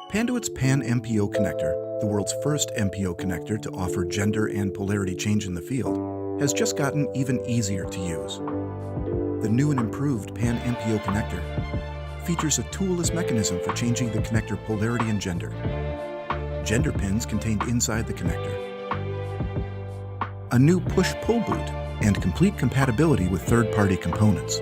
Panduit's PanMPO Connector, the world's first MPO connector to offer gender and polarity change in the field, has just gotten even easier to use. The new and improved PanMPO Connector features a toolless mechanism for changing the connector polarity and gender. Gender pins contained inside the connector. A new push-pull boot and complete compatibility with third-party components.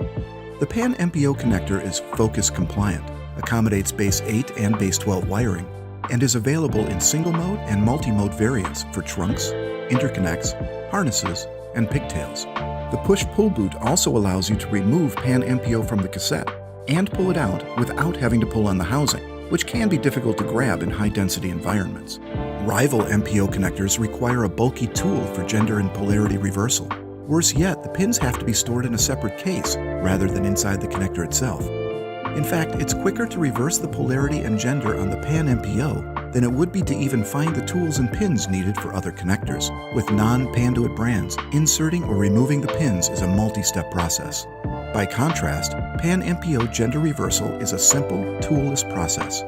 The PanMPO connector is FOCIS compliant, accommodates base 8 and base 12 wiring, and is available in single-mode and multi-mode variants for trunks, interconnects, harnesses, and pigtails. The push-pull boot also allows you to remove PanMPO from the cassette and pull it out without having to pull on the housing, which can be difficult to grab in high-density environments. Rival MPO connectors require a bulky tool for gender and polarity reversal. Worse yet, the pins have to be stored in a separate case rather than inside the connector itself. In fact, it's quicker to reverse the polarity and gender on the PanMPO than it would be to even find the tools and pins needed for other connectors. With non-Panduit brands, inserting or removing the pins is a multi-step process. By contrast, PanMPO gender reversal is a simple, toolless process.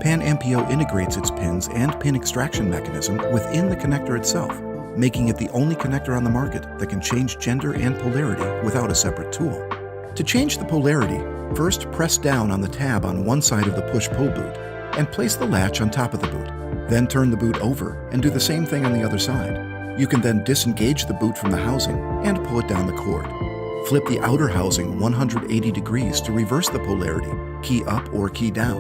PanMPO integrates its pins and pin extraction mechanism within the connector itself, making it the only connector on the market that can change gender and polarity without a separate tool. To change the polarity, first press down on the tab on one side of the push-pull boot and place the latch on top of the boot. Then turn the boot over and do the same thing on the other side. You can then disengage the boot from the housing and pull it down the cord. Flip the outer housing 180 degrees to reverse the polarity, key up or key down.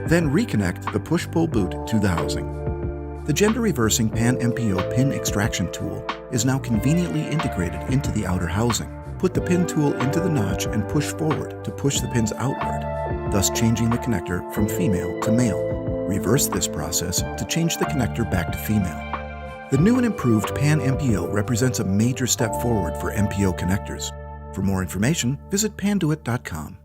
Then reconnect the push-pull boot to the housing. The gender-reversing PanMPO pin extraction tool is now conveniently integrated into the outer housing. Put the pin tool into the notch and push forward to push the pins outward, thus changing the connector from female to male. Reverse this process to change the connector back to female. The new and improved PanMPO represents a major step forward for MPO connectors. For more information, visit panduit.com.